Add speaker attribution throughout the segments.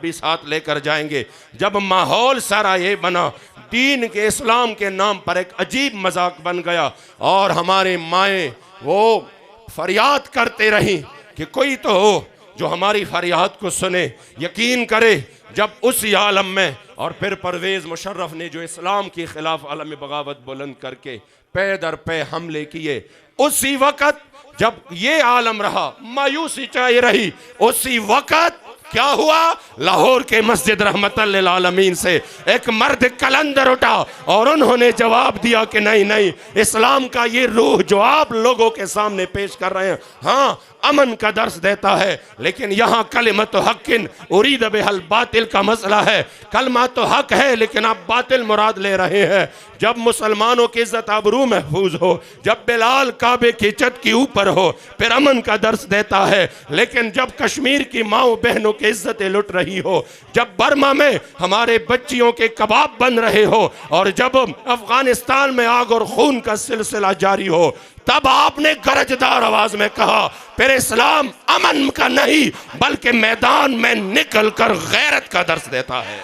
Speaker 1: भी साथ लेकर जाएंगे। जब माहौल सारा ये बना, दीन के इस्लाम के नाम पर एक अजीब मजाक बन गया और हमारे माएँ वो फरियाद करते रही कि कोई तो हो जो हमारी फरियाद को सुने, यकीन करे। जब उसी आलम में और फिर परवेज़ मुशर्रफ ने जो इस्लाम के खिलाफ आलम बगावत बुलंद करके पे दर पे हमले किए, उसी वक़्त जब ये आलम रहा, मायूसी चाहिए रही, उसी वक़्त क्या हुआ, लाहौर के मस्जिद रहमतल लिल आलमीन से एक मर्द कलंदर उठा और उन्होंने जवाब दिया कि नहीं नहीं, इस्लाम का ये रूह जो आप लोगों के सामने पेश कर रहे हैं, हाँ अमन का दर्स देता है, लेकिन यहाँ कलिमत हक़्क़िन उरीद बिहल बातिल का मसला है। कलमा तो हक है लेकिन आप बातिल मुराद ले रहे हैं। जब मुसलमानों की इज्जत आबरू महफूज हो, जब बिलाल काबे की छत के ऊपर हो, फिर अमन का दर्स देता है। लेकिन जब कश्मीर की माओ बहनों की इज्जतें लुट रही हो, जब बर्मा में हमारे बच्चियों के कबाब बन रहे हो, और जब अफगानिस्तान में आग और खून का सिलसिला जारी हो, तब आपने गरजदार आवाज में कहा फिर इस्लाम अमन का नहीं बल्कि मैदान में निकल कर गैरत का दर्स देता है।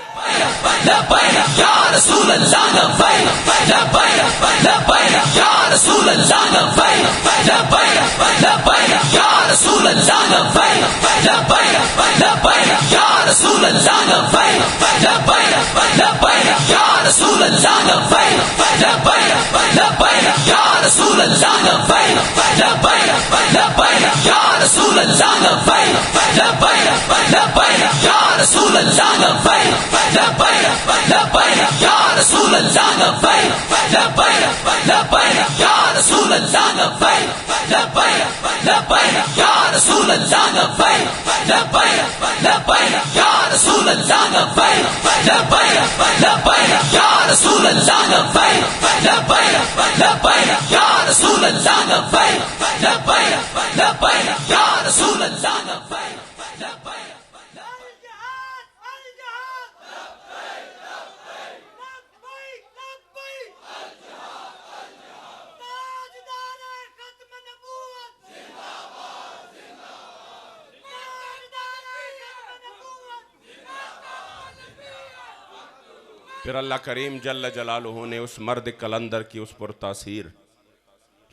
Speaker 1: फिर अल्लाह करीम जल्ल जलालुहु ने उस मर्द कलंदर की उस पुरतासीर,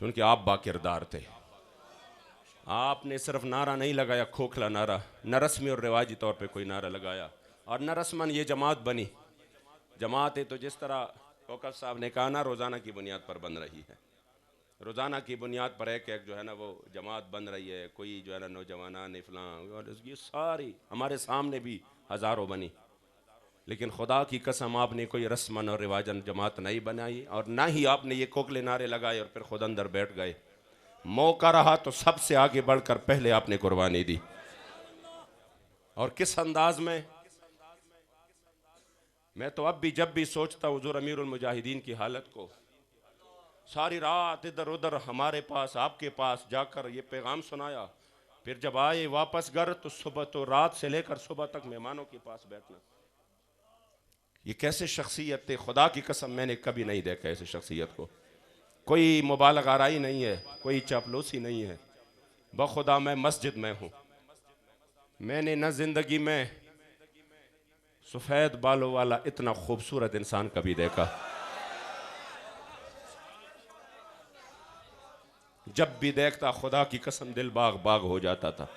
Speaker 1: चूँकि आप बाकिरदार थे, आपने सिर्फ नारा नहीं लगाया, खोखला नारा, न रस्मी और रिवाजी तौर पे कोई नारा लगाया, और न रस्मन ये जमात बनी। जमात है तो जिस तरह वक़्त साहब ने कहा ना, रोज़ाना की बुनियाद पर बन रही है, रोज़ाना की बुनियाद पर एक एक जो है ना वो जमात बन रही है। कोई जो है ना नौजवान फलां, और ये सारी हमारे सामने भी हज़ारों बनी, लेकिन खुदा की कसम आपने कोई रस्मन और रिवाजन जमात नहीं बनाई, और ना ही आपने ये कोकले नारे लगाए और फिर खुद अंदर बैठ गए। मौका रहा तो सबसे आगे बढ़कर पहले आपने कुर्बानी दी, और किस अंदाज में। मैं तो अब भी जब भी सोचता हूँ हुज़ूर अमीरुल मुजाहिदीन की हालत को, सारी रात इधर उधर हमारे पास आपके पास जाकर ये पैगाम सुनाया, फिर जब आए वापस घर तो सुबह तो रात से लेकर सुबह तक मेहमानों के पास बैठना। ये कैसे शख्सियत थे, खुदा की कसम मैंने कभी नहीं देखा ऐसे शख्सियत को। कोई मुबालग आराई नहीं है, कोई चापलूसी नहीं है, बखुदा मैं मस्जिद में हूँ। मैंने न जिंदगी में सफ़ेद बालों वाला इतना खूबसूरत इंसान कभी देखा। जब भी देखता खुदा की कसम दिल बाग बाग हो जाता था।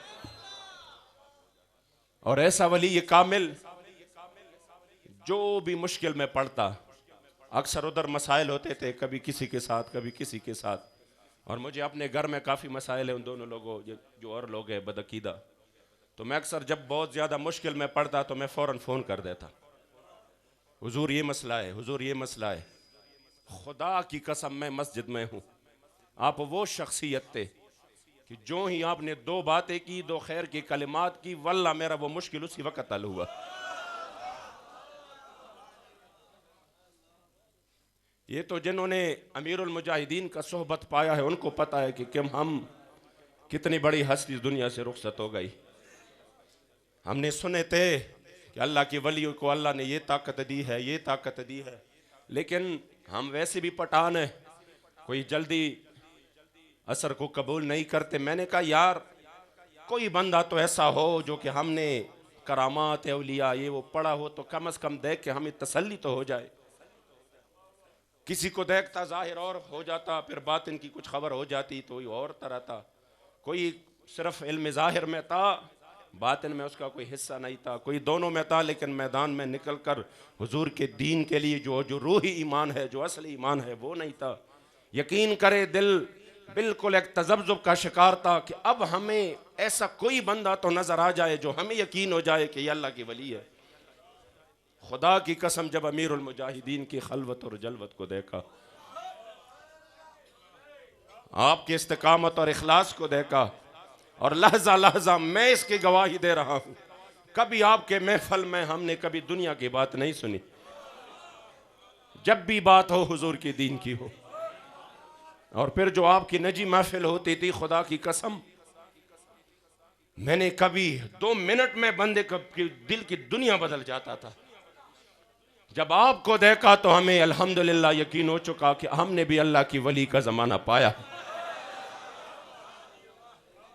Speaker 1: और ऐसा वली ये कामिल जो भी मुश्किल में पड़ता, अक्सर उधर मसाइल होते थे, कभी किसी के साथ कभी किसी के साथ, और मुझे अपने घर में काफ़ी मसाइल हैं उन दोनों लोगों जो और लोग हैं बदअकीदा, तो मैं अक्सर जब बहुत ज़्यादा मुश्किल में पड़ता तो मैं फ़ौरन फ़ोन कर देता, हुजूर ये मसला है, हुजूर ये मसला है। खुदा की कसम मैं मस्जिद में हूँ। आप वो शख्सियत थे कि जो ही आपने दो बातें की, दो खैर की कलिमात की, वल्ला मेरा वो मुश्किल उसी वक्त हल हुआ। ये तो जिन्होंने अमीरुल मुजाहिदीन का सोहबत पाया है उनको पता है कि हम कितनी बड़ी हस्ती दुनिया से रुखसत हो गई। हमने सुने थे कि अल्लाह के वलियों को अल्लाह ने ये ताकत दी है, ये ताकत दी है, लेकिन हम वैसे भी पठान हैं, कोई जल्दी असर को कबूल नहीं करते। मैंने कहा यार कोई बंदा तो ऐसा हो जो कि हमने करामात औलिया ये वो पढ़ा हो तो कम से कम देख के हमें तसल्ली तो हो जाए। किसी को देखता जाहिर और हो जाता, फिर बातिन की कुछ खबर हो जाती तो ये और तरह था। कोई सिर्फ इल्म ज़ाहिर में था, बातिन में उसका कोई हिस्सा नहीं था, कोई दोनों में था, लेकिन मैदान में निकल कर हुजूर के दीन के लिए जो रूही ईमान है, जो असली ईमान है, वो नहीं था। यकीन करे दिल बिल्कुल एक तजब्जुब का शिकार था कि अब हमें ऐसा कोई बंदा तो नजर आ जाए जो हमें यकीन हो जाए कि ये अल्लाह की वली है। खुदा की कसम जब अमीरुल मुजाहिदीन की खलवत और जलवत को देखा, आपके इस्तिकामत और इखलास को देखा, और लहजा लहजा मैं इसकी गवाही दे रहा हूं, कभी आपके महफल में हमने कभी दुनिया की बात नहीं सुनी। जब भी बात हो हुजूर के दीन की हो, और फिर जो आपकी नजी महफिल होती थी, खुदा की कसम मैंने कभी 2 मिनट में बंदे के दिल की दुनिया बदल जाता था। जब आपको देखा तो हमें अल्हम्दुलिल्लाह यकीन हो चुका कि हमने भी अल्लाह की वली का जमाना पाया,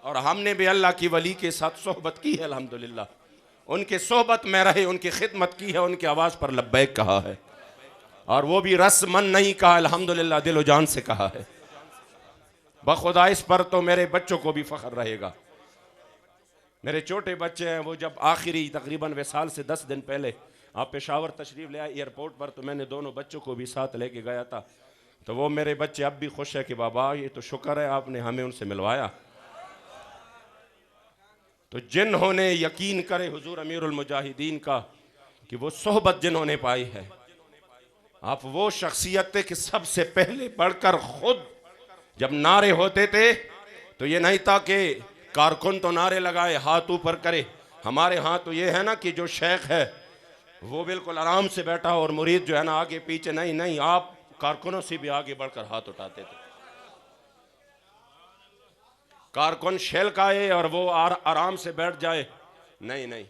Speaker 1: और हमने भी अल्लाह की वली के साथ सोहबत की है। अल्हम्दुलिल्लाह उनके सोहबत में रहे, उनकी खिदमत की है, उनकी आवाज़ पर लब्बैक कहा है, और वो भी रस्मन नहीं कहा, अल्हम्दुलिल्लाह दिलो जान से कहा है। बखुदा इस पर तो मेरे बच्चों को भी फ़ख्र रहेगा। मेरे छोटे बच्चे हैं, वो जब आखिरी तकरीबन विसाल से 10 दिन पहले आप पेशावर तशरीफ़ ले आए एयरपोर्ट पर, तो मैंने दोनों बच्चों को भी साथ लेके गया था। तो वो मेरे बच्चे अब भी खुश है कि बाबा ये तो शुक्र है आपने हमें उनसे मिलवाया। तो जिन्होंने यकीन करे हुजूर अमीरुल मुजाहिदीन का कि वो सोहबत जिन्होंने पाई है, आप वो शख्सियत थे कि सबसे पहले बढ़कर खुद जब नारे होते थे तो ये नहीं था कि कारकुन तो नारे लगाए हाथ ऊपर करे। हमारे यहाँ तो ये है ना कि जो शेख है वो बिल्कुल आराम से बैठा और मुरीद जो है ना आगे पीछे, नहीं नहीं, आप कारकुनों से भी आगे बढ़कर हाथ उठाते थे। कारकुन शेल का है और वो आराम से बैठ जाए, नहीं नहीं,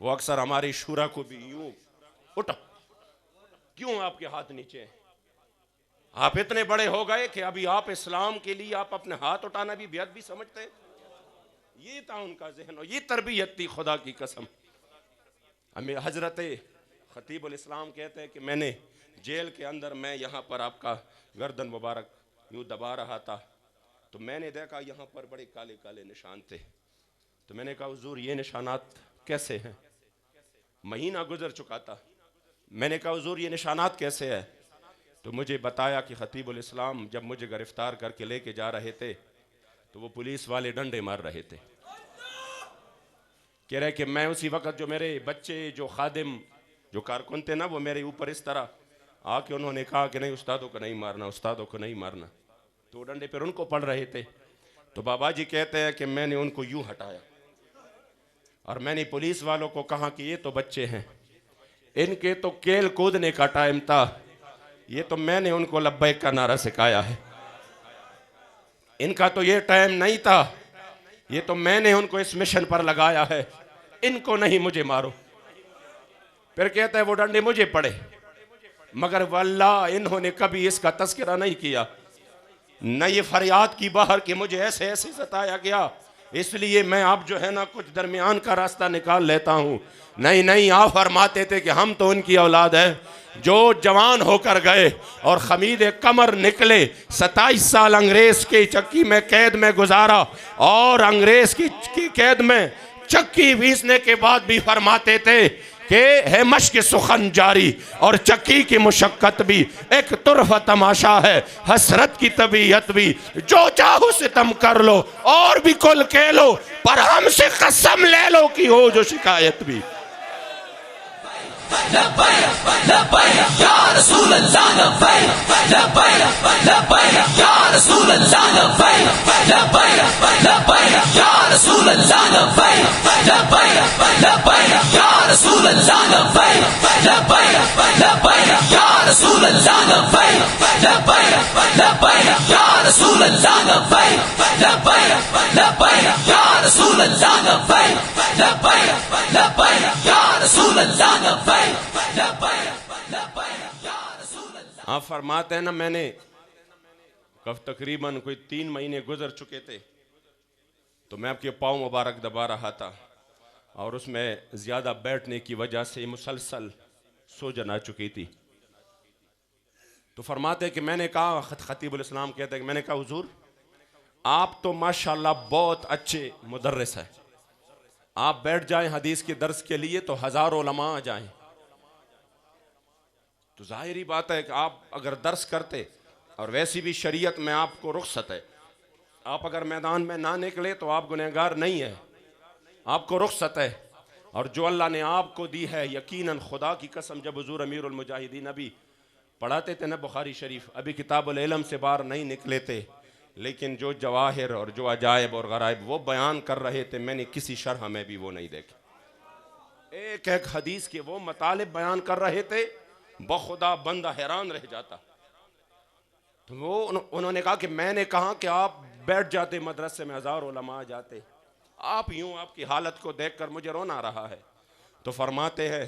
Speaker 1: वो अक्सर हमारी शूरा को भी यूं उठो, क्यों आपके हाथ नीचे हैं? आप इतने बड़े हो गए कि अभी आप इस्लाम के लिए आप अपने हाथ उठाना भी बेअदबी समझते हैं। ये था उनका जहन और ये तरबियत थी, खुदा की कसम। हमें हजरत खतीबुल इस्लाम कहते हैं कि मैंने जेल के अंदर, मैं यहाँ पर आपका गर्दन मुबारक यूँ दबा रहा था, तो मैंने देखा यहाँ पर बड़े काले काले निशान थे। तो मैंने कहा हुजूर ये निशानात कैसे हैं? महीना गुजर चुका था। मैंने कहा हुजूर ये निशानात कैसे हैं? तो मुझे बताया कि खतीबुल इस्लाम जब मुझे गिरफ्तार करके लेके जा रहे थे तो वो पुलिस वाले डंडे मार रहे थे। कह रहे कि मैं उसी वक्त जो मेरे बच्चे, जो खादिम, जो कारकुन थे ना, वो मेरे ऊपर इस तरह आके उन्होंने कहा कि नहीं उस्तादों को नहीं मारना, उस्तादों को नहीं मारना, तो वो डंडे पर उनको पड़ रहे थे। तो बाबा जी कहते हैं कि मैंने उनको यूं हटाया और मैंने पुलिस वालों को कहा कि ये तो बच्चे हैं, इनके तो खेल कूदने का टाइम था, ये तो मैंने उनको लब्बैक का नारा सिखाया है, इनका तो ये टाइम नहीं था, ये तो मैंने उनको इस मिशन पर लगाया है, इनको नहीं मुझे मारो। फिर कहता है वो डंडे मुझे पड़े, मगर वल्लाह इन्होंने कभी इसका तस्करा नहीं किया, न ये फरियाद की बाहर कि मुझे ऐसे ऐसे सताया गया, इसलिए मैं अब जो है ना कुछ दरमियान का रास्ता निकाल लेता हूँ। नहीं नहीं, आप फरमाते थे कि हम तो उनकी औलाद है जो जवान होकर गए और खमीद कमर निकले, 27 साल अंग्रेज की चक्की में कैद में गुजारा, और अंग्रेज की कैद में चक्की पीसने के बाद भी फरमाते थे कि है मश्क सुखन जारी, और चक्की की मुशक्कत भी एक तुरफा तमाशा है, हसरत की तबीयत भी, जो चाहो सितम कर लो और भी कुल कह लो, पर हमसे कसम ले लो कि हो जो शिकायत भी। आप फरमाते हैं ना, मैंने कब तकरीबन कोई 3 महीने गुजर चुके थे तो मैं आपके पाँव मुबारक दबा रहा था और उसमें ज़्यादा बैठने की वजह से मुसलसल सूजन आ चुकी थी। तो फरमाते कि मैंने कहा, खतीबुल इस्लाम कहते हैं कि मैंने कहा हुजूर आप तो माशाल्लाह बहुत अच्छे मुदर्रिस हैं, आप बैठ जाएं हदीस के दर्स के लिए तो हज़ारों उलमा आ जाएं। तो जाहिर बात है कि आप अगर दर्स करते, और वैसी भी शरीयत में आपको रुख्सत है, आप अगर मैदान में ना निकले तो आप गुनहगार नहीं है, आपको रुख्सत है। और जो अल्लाह ने आपको दी है, यकीनन खुदा की कसम, जब हुजूर अमीरुल मुजाहिदीन अभी पढ़ाते थे ना बुखारी शरीफ, अभी किताबुल इल्म से बाहर नहीं निकले थे, लेकिन जो जवाहिर और जो अजायब और गराइब वो बयान कर रहे थे, मैंने किसी शरह में भी वो नहीं देखे। एक एक हदीस के वो मतालिब बयान कर रहे थे, बखुदा बंदा हैरान रह जाता। तो वो उन्होंने कहा कि मैंने कहा कि आप बैठ जाते मदरसे में, हज़ार उलमा आ जाते, आप यूं आपकी हालत को देखकर मुझे रोना आ रहा है। तो फरमाते हैं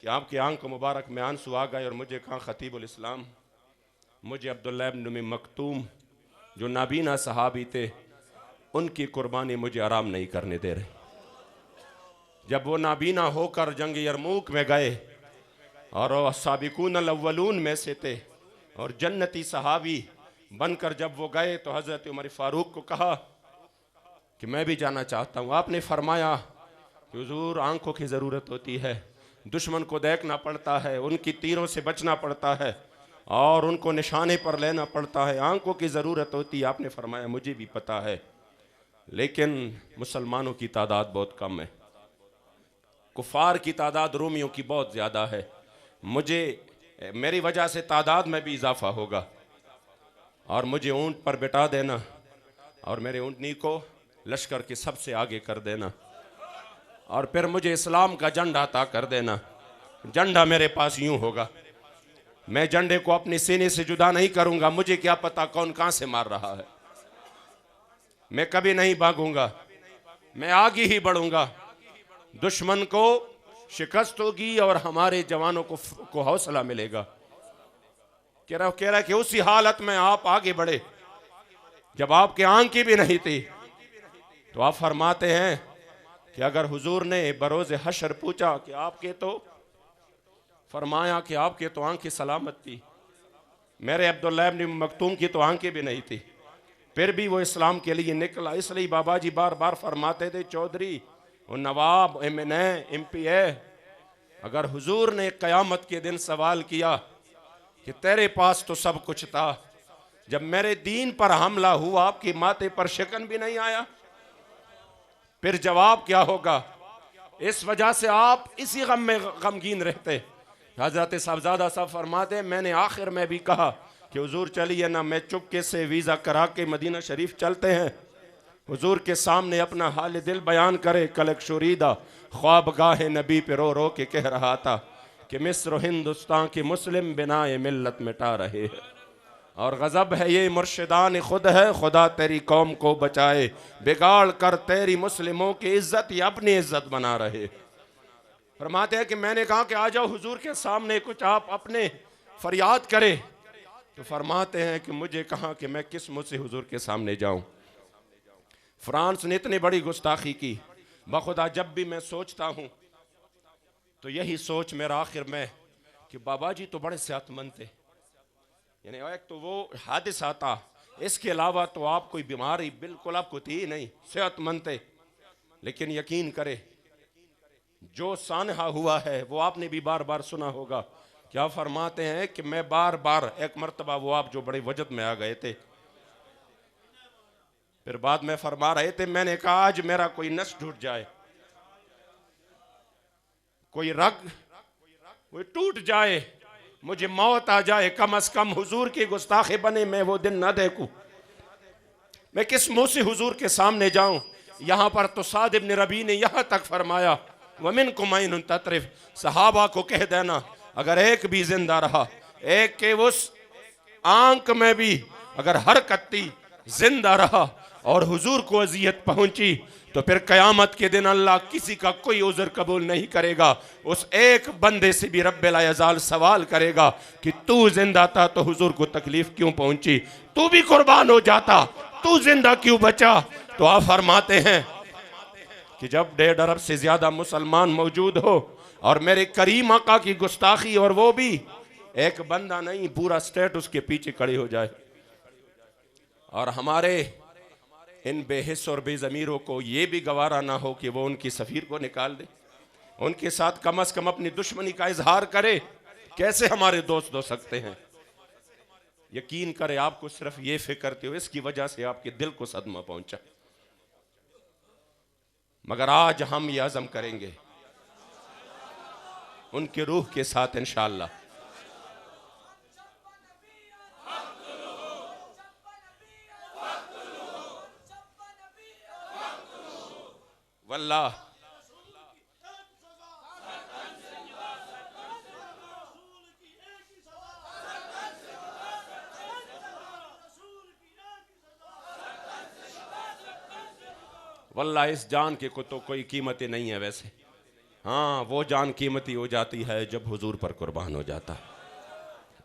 Speaker 1: कि आपकी आंख मुबारक में आंसू आ गए और मुझे कहा खतीबुल इस्लाम, मुझे अब्दुल्लाह इब्न उम्मी मक्तूम जो नाबीना सहाबी थे, उनकी कुर्बानी मुझे आराम नहीं करने दे रही। जब वो नाबीना होकर जंग यरमूक में गए और साबिकून अल-अव्वलून में से थे और जन्नती सहाबी बनकर जब वो गए, तो हज़रत उमर फारूक को कहा कि मैं भी जाना चाहता हूँ। आपने फरमाया कि हुजूर आंखों की ज़रूरत होती है, दुश्मन को देखना पड़ता है, उनकी तीरों से बचना पड़ता है और उनको निशाने पर लेना पड़ता है, आंखों की ज़रूरत होती है। आपने फरमाया मुझे भी पता है, लेकिन मुसलमानों की तादाद बहुत कम है, कुफ़ार की तादाद रोमियों की बहुत ज़्यादा है, मेरी वजह से तादाद में भी इजाफा होगा और मुझे ऊँट पर बिठा देना और मेरे ऊँटनी को लश्कर के सबसे आगे कर देना और फिर मुझे इस्लाम का झंडा अता कर देना। झंडा मेरे पास यूं होगा, मैं झंडे को अपने सीने से जुदा नहीं करूंगा, मुझे क्या पता कौन कहां से मार रहा है, मैं कभी नहीं भागूंगा, मैं आगे ही बढ़ूंगा, दुश्मन को शिकस्त होगी और हमारे जवानों को हौसला मिलेगा। कह रहा कि उसी हालत में आप आगे बढ़े जब आपकी आंखें भी नहीं थी। तो आप फरमाते हैं कि अगर हुजूर ने बरोज़ हशर पूछा कि आपके, तो फरमाया कि आपके तो आंखें सलामत थी, मेरे अब्दुल्लाह इब्न मक्तूम की तो आंखें भी नहीं थी, फिर भी वो इस्लाम के लिए निकला। इसलिए बाबा जी बार बार फरमाते थे, चौधरी और नवाब एम पी ए, अगर हुजूर ने क़यामत के दिन सवाल किया कि तेरे पास तो सब कुछ था, जब मेरे दीन पर हमला हुआ आपके माथे पर शिकन भी नहीं आया, फिर जवाब क्या होगा? इस वजह से आप इसी गम में गमगीन रहते। हजरत साहबजादा साहब फरमाते, मैंने आखिर में भी कहा कि हुजूर चलिए ना, मैं चुपके से वीज़ा करा के मदीना शरीफ चलते हैं, हुजूर के सामने अपना हाल दिल बयान करे। कल एक शुरीदा ख्वाबगाह नबी पे रो रो के कह रहा था कि मिस्र हिंदुस्तान की मुस्लिम बिनाए मिल्लत मिटा रहे हैं और गज़ब है ये मुर्शिदान खुद है, खुदा तेरी कौम को बचाए, बिगाड़ कर तेरी मुस्लिमों की इज्जत या अपनी इज्जत बना रहे। फरमाते हैं कि मैंने कहा कि आ जाओ हुजूर के सामने, कुछ आप अपने फरियाद करें। तो फरमाते हैं कि मुझे कहा कि मैं किस मुँह से हुजूर के सामने जाऊं। फ्रांस ने इतनी बड़ी गुस्ताखी की, बखुदा जब भी मैं सोचता हूँ तो यही सोच मेरा आखिर में कि बाबा जी तो बड़े सेहतमंद थे, यानी एक तो वो हादिसा था, इसके अलावा तो आप कोई बीमारी बिल्कुल आपको थी नहीं, सेहतमंद थे। लेकिन यकीन करे जो सानहा हुआ है वो आपने भी बार बार सुना होगा। क्या फरमाते हैं कि मैं बार बार, एक मरतबा वो आप जो बड़े वजद में आ गए थे, फिर बाद में फरमा रहे थे, मैंने कहा आज मेरा कोई नस टूट जाए, कोई रग कोई टूट जाए, मुझे मौत आ जाए, कम से कम हुजूर की गुस्ताखे बने मैं वो दिन न देखूं, मैं किस मुंह से हुजूर के सामने जाऊं। यहां पर तो साद इब्न रबी ने यहां तक फरमाया, वमिनकुम मैन ततरिफ, सहाबा को कह देना अगर एक भी जिंदा रहा, एक के उस आंख में भी अगर हरकत थी, जिंदा रहा और हुजूर को अजियत पहुंची, तो फिर कयामत के दिन अल्लाह किसी का कोई उज़र कबूल नहीं करेगा। उस एक बंदे से भी रब्बिल अज़ाल सवाल करेगा कि तू जिंदा था तो हुजूर को तकलीफ क्यों पहुंची, तू भी कुर्बान हो जाता, तू जिंदा क्यों बचा। तो आप फरमाते हैं कि जब 1.5 अरब से ज़्यादा मुसलमान मौजूद हो और मेरे करीम आका की गुस्ताखी, और वो भी एक बंदा नहीं पूरा स्टेट उसके पीछे खड़े हो जाए, और हमारे इन बेहिस और बेज़मीरों को ये भी गवारा ना हो कि वो उनकी सफ़ीर को निकाल दे, उनके साथ कम अज़ कम अपनी दुश्मनी का इजहार करे। कैसे हमारे दोस्त हो सकते हैं? यकीन करें, आपको सिर्फ ये फिक्र थी, इसकी वजह से आपके दिल को सदमा पहुंचा। मगर आज हम ये अज़म करेंगे उनके रूह के साथ इंशाअल्लाह। वल्लाह वल्लाह इस जान की को तो कोई कीमत ही नहीं है वैसे। हाँ, वो जान कीमती हो जाती है जब हुजूर पर कुर्बान हो जाता।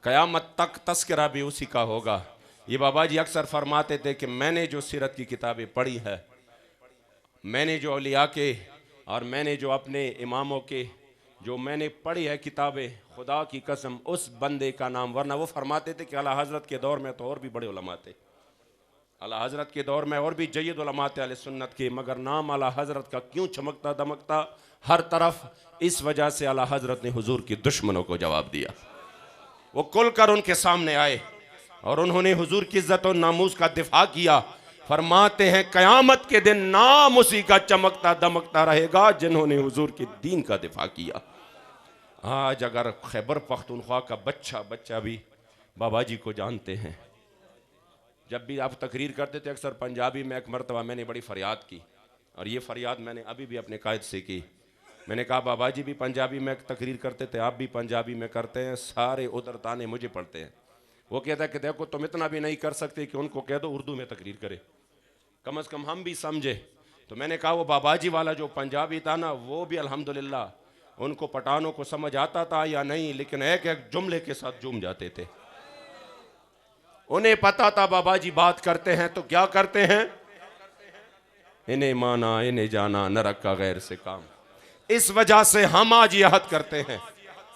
Speaker 1: क़यामत तक तस्करा भी उसी का होगा। ये बाबा जी अक्सर फरमाते थे कि मैंने जो सीरत की किताबें पढ़ी है, मैंने जो औलिया के और मैंने जो अपने इमामों के जो मैंने पढ़ी है किताबें, खुदा की कसम उस बंदे का नाम, वरना वो फरमाते थे कि आला हज़रत के दौर में तो और भी बड़े उलमा थे, आला हज़रत के दौर में और भी जय्यद उलमा थे अहले सुन्नत के, मगर नाम आला हज़रत का क्यों चमकता दमकता हर तरफ? इस वजह से आला हज़रत ने हुजूर की दुश्मनों को जवाब दिया। वो खुल कर उनके सामने आए और उन्होंने हुजूर की इज्जत और नामूस का दिफा किया। फरमाते हैं क़यामत के दिन नाम उसी का चमकता दमकता रहेगा जिन्होंने हुजूर के दीन का दिफा किया। आज अगर खैबर पख्तूनख्वा का बच्चा भी बाबा जी को जानते हैं, जब भी आप तकरीर करते थे अक्सर पंजाबी में, एक मरतबा मैंने बड़ी फ़रियाद की, और ये फ़रियाद मैंने अभी भी अपने कायद से की। मैंने कहा बाबा जी भी पंजाबी में तकरीर करते थे, आप भी पंजाबी में करते हैं, सारे उधर ताने मुझे पड़ते हैं। वो कहता है कि देखो तुम इतना भी नहीं कर सकते कि उनको कह दो उर्दू में तकरीर करे, कम अज़ कम हम भी समझे। तो मैंने कहा वो बाबा जी वाला जो पंजाबी था ना, वो भी अल्हम्दुलिल्लाह उनको पठानों को समझ आता था या नहीं, लेकिन एक एक जुमले के साथ झूम जाते थे। उन्हें पता था बाबा जी बात करते हैं तो क्या करते हैं, इन्हें माना इन्हें जाना, न रखा गैर से काम। इस वजह से हम आज ये अहद करते हैं,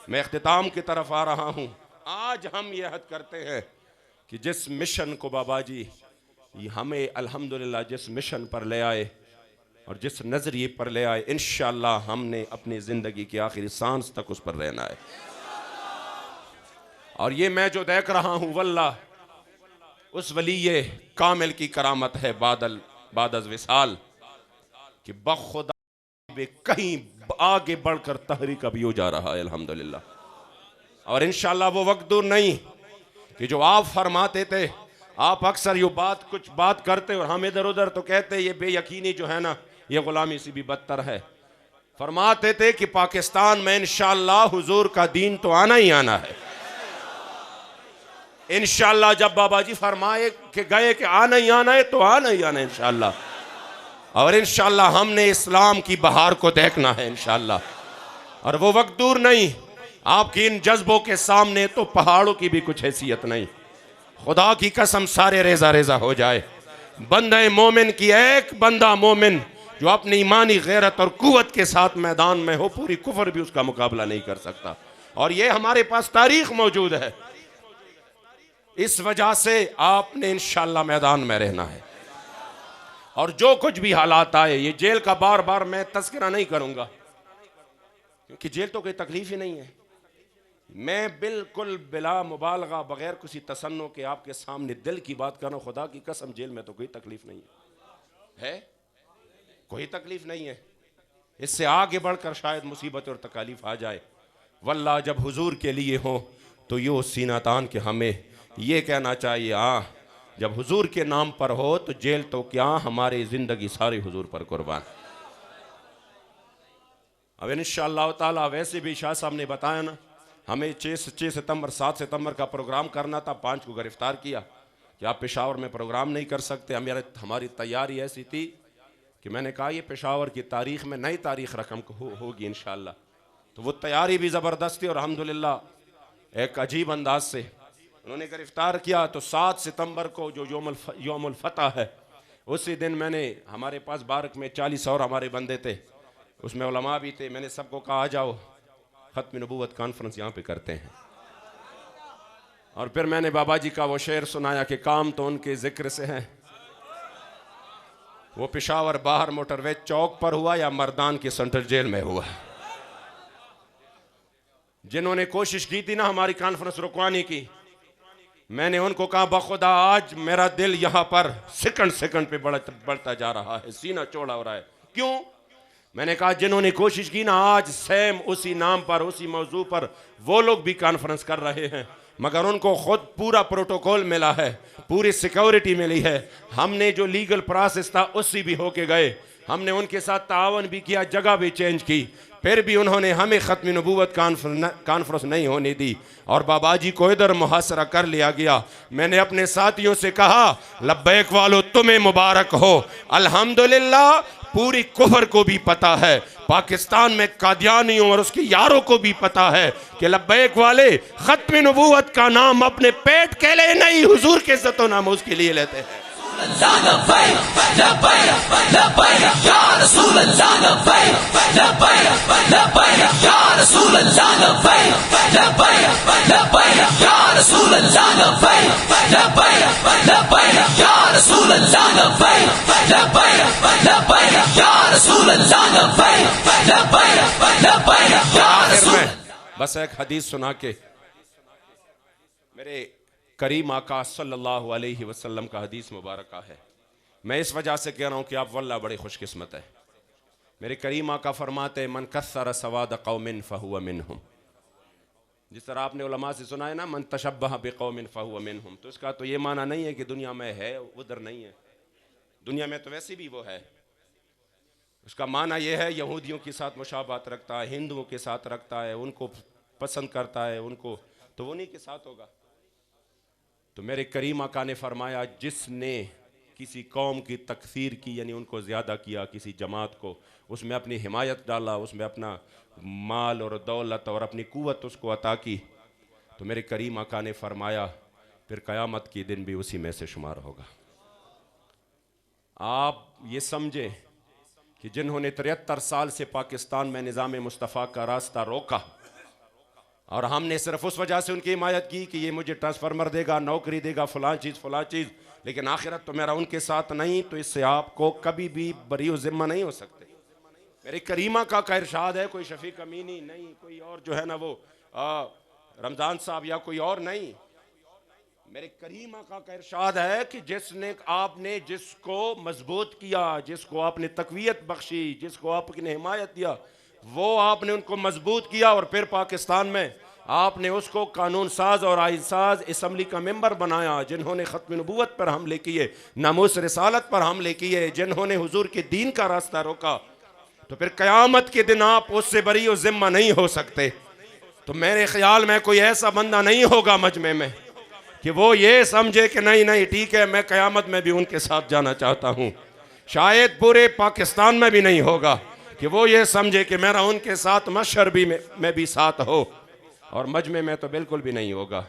Speaker 1: मैं इख्तिताम की तरफ आ रहा हूँ, आज हम ये अहद करते हैं कि जिस मिशन को बाबा जी हमें अल्हम्दुलिल्लाह जिस मिशन पर ले आए और जिस नज़रिए पर ले आए, इंशाअल्लाह हमने अपनी ज़िंदगी की आखिरी सांस तक उस पर रहना है। और ये मैं जो देख रहा हूँ वल्लाह उस वलीये कामिल की करामत है बादल विसाल कि बखुदा कहीं आगे बढ़कर तहरीक अभी हो जा रहा है अल्हम्दुलिल्लाह। और इंशाअल्लाह वो वक्त दूर नहीं कि जो आप फरमाते थे, आप अक्सर ये कुछ बात करते और हम इधर उधर तो कहते ये बेयकीनी जो है ना, ये गुलामी से भी बदतर है। फरमाते थे कि पाकिस्तान में इंशाअल्लाह हुजूर का दीन तो आना ही आना है। इंशाअल्लाह जब बाबा जी फरमाए कि गए कि आना ही आना है तो आना ही आना है इंशाअल्लाह। और इंशाअल्लाह हमने इस्लाम की बहार को देखना है इंशाअल्लाह, और वो वक्त दूर नहीं। आपकी इन जज्बों के सामने तो पहाड़ों की भी कुछ हैसियत नहीं। खुदा की कसम सारे रेजा रेजा हो जाए, बंदे मोमिन की एक बंदा मोमिन जो अपनी ईमानी गैरत और कुव्वत के साथ मैदान में हो, पूरी कुफर भी उसका मुकाबला नहीं कर सकता। और ये हमारे पास तारीख मौजूद है। इस वजह से आपने इंशाअल्लाह मैदान में रहना है, और जो कुछ भी हालात आए, ये जेल का बार बार मैं तस्करा नहीं करूंगा क्योंकि जेल तो कोई तकलीफ ही नहीं है। मैं बिल्कुल बिला मुबालगा बगैर किसी तसन्नो के आपके सामने दिल की बात कर रहा हूं, खुदा की कसम जेल में तो कोई तकलीफ नहीं है, कोई तकलीफ नहीं है। इससे आगे बढ़कर शायद मुसीबत और तकालीफ आ जाए। वल्लाह जब हुजूर के लिए हो तो यो सीना तान के हमें ये कहना चाहिए, हाँ जब हुजूर के नाम पर हो तो जेल तो क्या, हमारी ज़िंदगी सारी हुजूर पर कुर्बान। अब इंशाअल्लाह ताला वैसे भी शाह साहब ने बताया ना, हमें 6 सितंबर 7 सितंबर का प्रोग्राम करना था, 5 को गिरफ्तार किया कि आप पेशावर में प्रोग्राम नहीं कर सकते। हमारी तैयारी ऐसी थी कि मैंने कहा ये पेशावर की तारीख़ में नई तारीख़ रकम होगी इंशाअल्लाह। तो वो तैयारी भी ज़बरदस्त थी और अल्हम्दुलिल्लाह एक अजीब अंदाज से उन्होंने गिरफ्तार किया। तो 7 सितंबर को जो यौमुल फतह है उसी दिन मैंने, हमारे पास बारक में 40 और हमारे बंदे थे, उसमें उलमा भी थे, मैंने सबको कहा आ जाओ ख़त्म नबूवत कॉन्फ्रेंस यहाँ पे करते हैं। और फिर मैंने बाबा जी का वो शेर सुनाया कि काम तो उनके जिक्र से है। वो पेशावर बाहर मोटरवे चौक पर हुआ या मर्दान की सेंट्रल जेल में हुआ। जिन्होंने कोशिश की थी ना हमारी कॉन्फ्रेंस रुकवाने की, मैंने उनको कहा बखुदा आज मेरा दिल यहाँ पर सेकंड सेकंड पे बढ़ता जा रहा है, सीना चौड़ा हो रहा है। क्यों? मैंने कहा जिन्होंने कोशिश की ना, आज सेम उसी नाम पर उसी मौजू पर वो लोग भी कॉन्फ्रेंस कर रहे हैं, मगर उनको खुद पूरा प्रोटोकॉल मिला है, पूरी सिक्योरिटी मिली है। हमने जो लीगल प्रोसेस था उसी भी होके गए, हमने उनके साथ तावन भी किया, जगह भी चेंज की, फिर भी उन्होंने हमें ख़त्म नबूवत कॉन्फ्रेंस नहीं होने दी और बाबा जी को इधर मुहासरा कर लिया गया। मैंने अपने साथियों से कहा लब्बैक वालों तुम्हें मुबारक हो, अल्हम्दुलिल्लाह। पूरी कुफर को भी पता है, पाकिस्तान में कादियानियों और उसके यारों को भी पता है कि लब्बैक वाले ख़त्म नबूवत का नाम अपने पेट के लिए नहीं, हुजूर के इज्जत नामूज़ के लिए लेते हैं। बस एक हदीस सुना के, मेरे करीम आका सल्लल्लाहु अलैहि वसल्लम का हदीस मुबारक है। मैं इस वजह से कह रहा हूँ कि आप वल्लाह बड़े खुशकिस्मत है। मेरे करीम आका फरमाते मन कस्सर सवाद कौमिन फहुव मिनहुम। जिस तरह आपने उलमा से सुना है ना मन तशब्बह बिकौमिन फहुव मिनहुम, तो इसका तो ये माना नहीं है कि दुनिया में है उधर नहीं है, दुनिया में तो वैसे भी वो है। उसका माना यह है यहूदियों के साथ मुशाबहत रखता है, हिंदुओं के साथ रखता है, उनको पसंद करता है, उनको तो वो नहीं के साथ होगा। तो मेरे करीम आका ने फरमाया जिसने किसी कौम की तकसीर की, यानी उनको ज़्यादा किया, किसी जमात को, उसमें अपनी हिमायत डाला, उसमें अपना माल और दौलत और अपनी कुव्वत उसको अता की, तो मेरे करीम आका ने फरमाया फिर क़यामत के दिन भी उसी में से शुमार होगा। आप ये समझें कि जिन्होंने 73 साल से पाकिस्तान में निज़ाम मुस्तफ़ा का रास्ता रोका और हमने सिर्फ उस वजह से उनकी हिमायत की कि ये मुझे ट्रांसफार्मर देगा, नौकरी देगा, फलां चीज़, लेकिन आखिरत तो मेरा उनके साथ नहीं, तो इससे आपको कभी भी बरी ज़िम्मा नहीं हो सकते। मेरे करीमा का इरशाद है, कोई शफीक अमीनी नहीं, कोई और जो है ना वो रमज़ान साहब या कोई और नहीं, मेरे करीमा का इरशाद है कि जिसने आपने जिसको मजबूत किया, जिसको आपने तकवीयत बख्शी, जिसको आपने हिमायत दिया, वो आपने उनको मजबूत किया और फिर पाकिस्तान में आपने उसको कानून साज और आइन साज असम्बली का मेंबर बनाया। जिन्होंने ख़त्म नबूवत पर हमले किए, नामूस रिसालत पर हमले किए, जिन्होंने हुजूर के दीन का रास्ता रोका, तो फिर क़यामत के दिन आप उससे बरी और ज़िम्मा नहीं हो सकते। तो मेरे ख्याल में कोई ऐसा बंदा नहीं होगा मजमे में कि वो ये समझे कि नहीं नहीं ठीक है मैं क़यामत में भी उनके साथ जाना चाहता हूँ। शायद पूरे पाकिस्तान में भी नहीं होगा कि वो ये समझे कि मेरा उनके साथ मशहर भी में भी साथ हो, और मजमे में तो बिल्कुल भी नहीं होगा।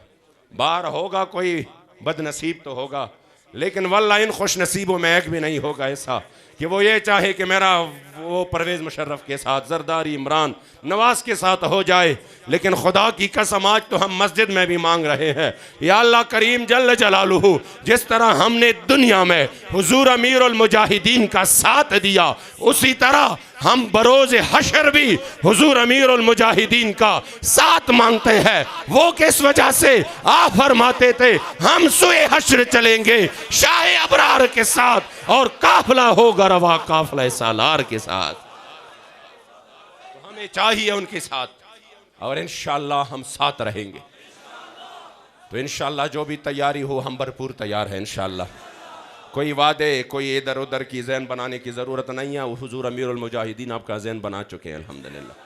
Speaker 1: बाहर होगा कोई बदनसीब तो होगा, लेकिन वल्लाह इन खुश नसीबों में एक भी नहीं होगा ऐसा कि वो ये चाहे कि मेरा वो परवेज़ मुशर्रफ के साथ, जरदारी इमरान नवाज के साथ हो जाए। लेकिन खुदा की कसम आज तो हम मस्जिद में भी मांग रहे हैं, या अल्लाह करीम जल्ल जलालुहु, जिस तरह हमने दुनिया में हुजूर अमीरुल मुजाहिदीन का साथ दिया, उसी तरह हम बरोज़ हशर भी हुजूर अमीरुल मुजाहिदीन का साथ मांगते हैं। वो किस वजह से आप फरमाते थे हम सुए हशर चलेंगे शाहे अबरार के साथ और काफिला होगा रवा काफिला सालार के साथ। तो हमें चाहिए उनके साथ और इंशाअल्लाह हम साथ रहेंगे। तो इंशाअल्लाह जो भी तैयारी हो हम भरपूर तैयार हैं इंशाअल्लाह। कोई वादे, कोई इधर उधर की ज़हन बनाने की ज़रूरत नहीं है। हुजूर अमीरुल मुजाहिदीन आपका ज़हन बना चुके हैं अल्हम्दुलिल्लाह।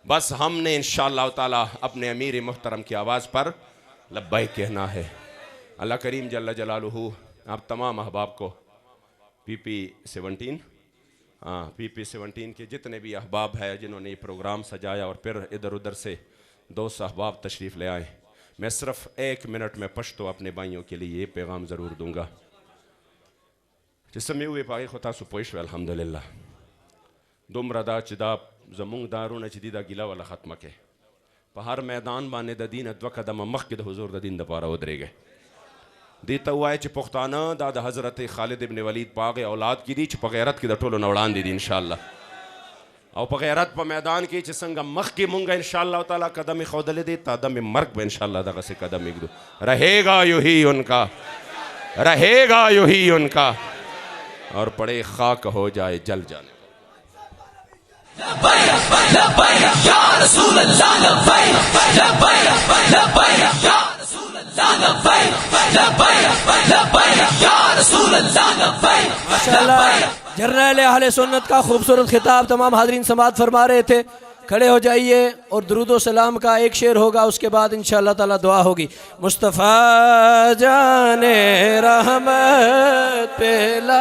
Speaker 1: बस हमने इंशाअल्लाह ताला अपने अमीर मुहतरम की आवाज़ पर लब्बैक कहना है। अल्लाह करीम जल्ल जलालुहु आप तमाम अहबाब को PP17 के जितने भी अहबाब है जिन्होंने ये प्रोग्राम सजाया और फिर इधर उधर से दोस्त अहबाब तशरीफ़ ले आए, मैं सिर्फ 1 मिनट में पश्तो अपने भाइयों के लिए ये पैगाम ज़रूर दूँगा। जिसमें हुए पाए खुदा सुपोइश अल्हम्दुलिल्लाह दुमरा दा चिदा जमुंग दारूना चिदा गिला वाला ख़त्म के पहाड़ मैदान बाने the Deen अद्वा Kadam मखद Hazur the Deen the पारा उतरे गए दीता हुआ है पुख्ताना दादा हज़रत खालिद इब्न वलीद पाग औलाद की दी पगैरत की दटोलो नवड़ान दी इंशाअल्लाह और पगैरत पर मैदान की संग मख की मुंगा इंशाअल्लाह ताला कदम खौदले दे तादम मर्क में इंशाअल्लाह दगा से कदम एक दो रहेगा यूं ही उनका रहेगा यूं ही उनका और पड़े खाक हो जाए जल जाने
Speaker 2: जर्नैल अहले सुन्नत का खूबसूरत खिताब तमाम हाज़रीन समाअत फरमा रहे थे। खड़े हो जाइए और दुरूद सलाम का एक शेर होगा, उसके बाद इंशाअल्लाह ताला दुआ होगी। मुस्तफ़ा जाने रहमत पेला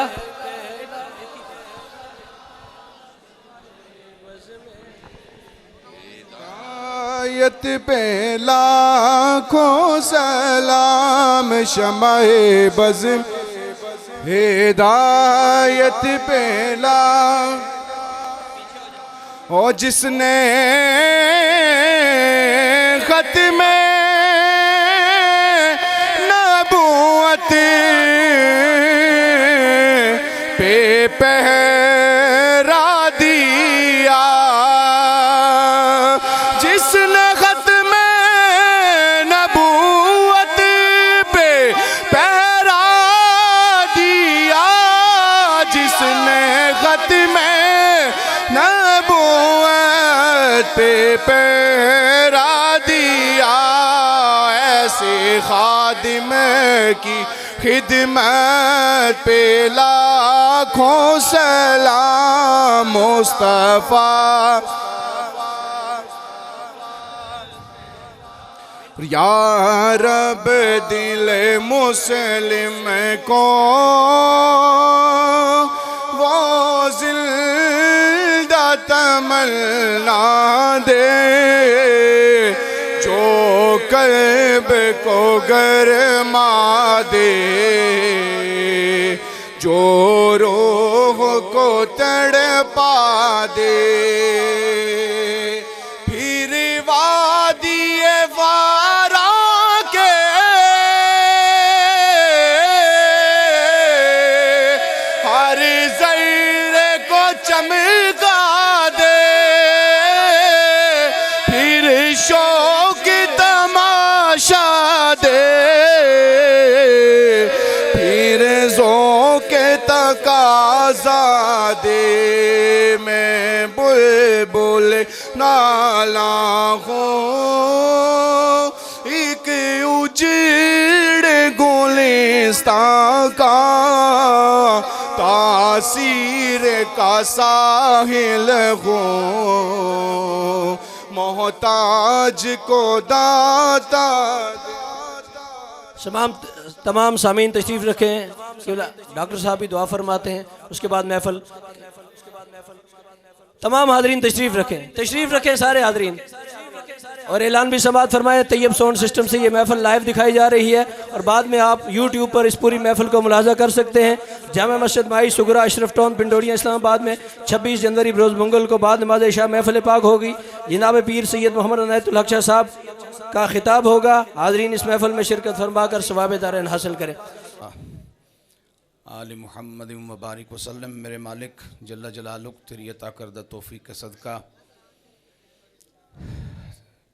Speaker 3: हिदायत पे लाखों सलाम शमाए बज़्म हिदायत पे ओ जिसने ख़त्म नबूवत पे पहरा दिया जिसने ख़त्म नबूवत पे पहरा दिया जिसने ख़त्म नबूवत पे पहरा दिया ऐसे खादिम की खिदमत पे लाखों सलाम मुस्तफ़ा या रब दिल मुस्लिम को वो जिंदा तमन्ना दे जो कल्ब को गरमा दे जो रूह को तड़पा दे फिर वादिए वारा के हर ज़र्रे को चमका दे फिर शौक तमाशा दे फिर ज़ौक़ तकाज़ा दे मैं बुलबुल नाला हो एक उजड़ गुलिस्तां का तासीर का साहिल हो मोहताज को दाता
Speaker 2: तमाम सामीन तशरीफ़ रखें। डॉक्टर साहब भी दुआ फरमाते हैं, उसके बाद महफल। तमाम हाज़रीन तशरीफ़ रखें सारे हाज़रीन। और ऐलान भी समाअत फरमाए तैयब साउंड सिस्टम से ये महफल लाइव दिखाई जा रही है और बाद में आप यूट्यूब पर इस पूरी महफल को मुलाजा कर सकते हैं। जामा मस्जिद माई सुगरा अशरफ टाउन पिंडोरिया इस्लामाबाद में 26 जनवरी रोज़ मंगल को बाद नमाज इशा महफल पाक होगी। जनाब पीर सैयद मोहम्मद अनायतुल हक शाह साहब का खिताब होगा। हाज़रीन इस महफल में शिरकत फरमा कर सवाब दारैन हासिल करें।
Speaker 4: आल मुहम्मद मुबारक वसल्लम। मेरे मालिक जल्ला जलालुक तेरी अता करदा तौफीक का सदका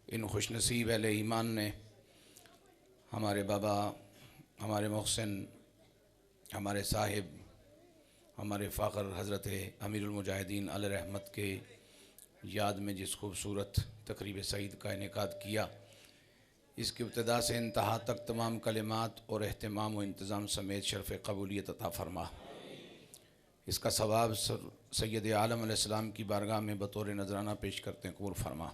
Speaker 4: इन खुशनसीब अहले ईमान ने हमारे बाबा हमारे मोहसिन हमारे साहिब हमारे फ़ाखर हज़रत अमीरुल मुजाहिदीन आले रहमत के याद में जिस खूबसूरत तकरीब सईद का इनेकाद किया, इसकी इब्तिदा से इंतहा तक तमाम कलिमात और एहतमाम व इंतज़ाम समेत शरफ़ कबूलियत अता फ़रमा। इसका सवाब सैयद आलम अलैहिस्सलाम की बारगाह में बतौर नजराना पेश करते हैं, कबूल फरमा।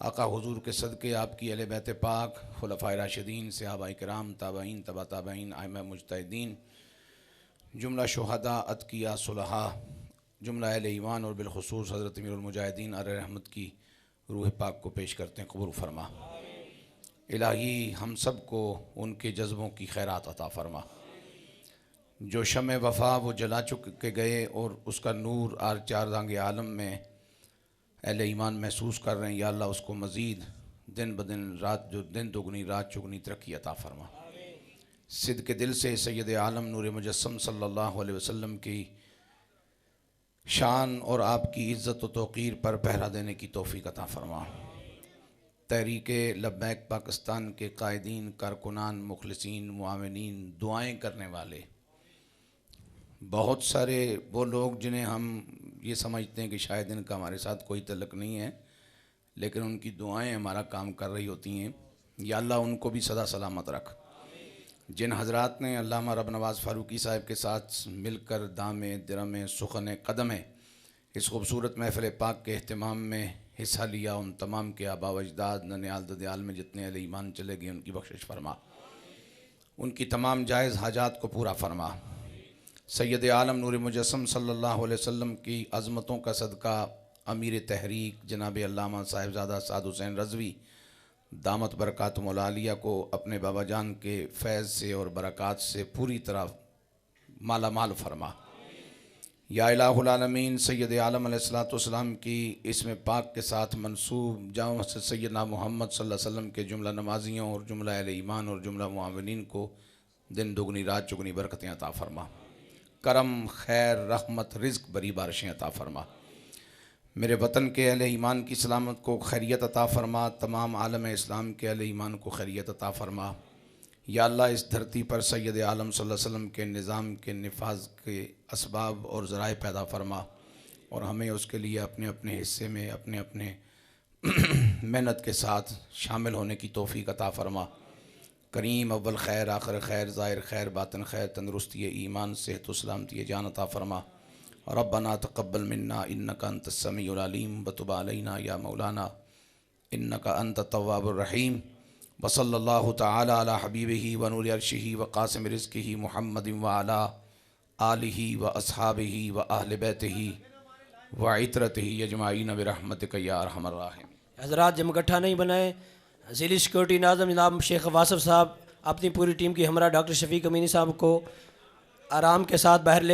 Speaker 4: आका हुजूर के सदक़े आपकी अहले बैत पाक खुलफ़ाए राशिदीन सहाबाए किराम ताबईन तबा ताबईन आइम्मा मुज्तहिदीन जुमला शुहदा अतकिया सुलहा जुमला अहले ईमान और बिलखुसूस हज़रत अमीरुल मुजाहिदीन आले रहमत की रूह पाक को पेश करते हैं, कबूल फरमा। इलाही हम सब को उनके जज्बों की खैरात अता फरमा। जो शम वफ़ा वो जला चुक के गए और उसका नूर आर चार दांगे आलम में अहले ईमान महसूस कर रहे हैं। या अल्लाह उसको मज़ीद दिन ब दिन रात जो दिन दुगनी रात चुगनी तरक्की अता फरमा। सिद्क़ के दिल से सैयद आलम नूर मुजस्सम सल्लल्लाहु अलैहि वसल्लम की शान और आपकी इज़्ज़त व तौक़ीर पर पहरा देने की तौफ़ीक़ अता फरमा। तहरीक लब्बैक पाकिस्तान के कायदीन, कारकुनान, मुखलिसीन, मुआविनीन, दुआएँ करने वाले, बहुत सारे वो लोग जिन्हें हम ये समझते हैं कि शायद इनका हमारे साथ कोई तल्लुक़ नहीं है, लेकिन उनकी दुआएं हमारा काम कर रही होती हैं। या अल्लाह उनको भी सदा सलामत रख। जिन हज़रात ने अल्लामा रब नवाज़ फ़ारूक़ी साहब के साथ मिलकर दामे दिरमे सुख़ने कदमे इस खूबसूरत महफ़िल पाक के अहतमाम में हिस्सा लिया, उन तमाम के आबा व अजदाद ननियाल ददियाल में जितने अहले ईमान चले गए उनकी बख्शिश फरमा, उनकी तमाम जायज़ हाजात को पूरा फरमा। सैयद आलम नूर मुजस्सम सल्लल्लाहु अलैहि वसल्लम की अज़मतों का सदका अमीर तहरीक जनाब अल्लामा साहिबज़ादा साद हुसैन रज़वी दामत बरक़ात मौलालिया को अपने बाबा जान के फैज़ से और बरक़ात से पूरी तरह माला माल फरमा। या इलाहुल आलमीन सैयद आलम अलैहिस्सलातु वस्सलाम की इसमें पाक के साथ मंसूब जामा मस्जिद सैयदना मोहम्मद सल्लल्लाहु अलैहि वसल्लम के जुमला नमाजियों और जुमला अहले ईमान और जुमला मुआविनीन को दिन दुगनी रात चुगनी बरकतें अता फरमा। करम खैर रहमत रिज़्क़ बरी बारिशें अता फरमा। मेरे वतन के अहले ईमान की सलामत को खैरियत अता फरमा। तमाम आलम इस्लाम के अहले ईमान को खैरियत अता फरमा। या अल्लाह इस धरती पर सैयद आलम सल्लल्लाहु अलैहि वसल्लम के निज़ाम के निफाज के असबाब और ज़राए पैदा फरमा और हमें उसके लिए अपने अपने हिस्से में अपने अपने मेहनत के साथ शामिल होने की तौफ़ीक़ अता फरमा। करीम अव्वल खैर आखिर खैर ज़ाहिर खैर बातिन खैर तंदुरुस्ती ईमान सेहत सलामती जान अता फरमा। रब्बना तक़ब्बल मिन्ना इन्नका अंतस समीउल अलीम व तुब अलैना या मौलाना इन्नका अंतत तव्वाबुर रहीम। व सल्लल्लाहु तआला अला हबीबिही व नूरि अर्शिही व क़ासिम रिज़्क़िही मुहम्मदिन व अला आलिही व अस्हाबिही व अहले बैतिही व इतरतिही अजमाईन बिरहमतिका या अरहमर राहिमीन।
Speaker 2: हज़रात जम इकट्ठा नहीं बनाए। ज़िली सिक्योरिटी नाज़म जनाब शेख वासिफ़ साहब अपनी पूरी टीम की हमरा डॉक्टर शफीक अमीनी साहब को आराम के साथ बाहर ले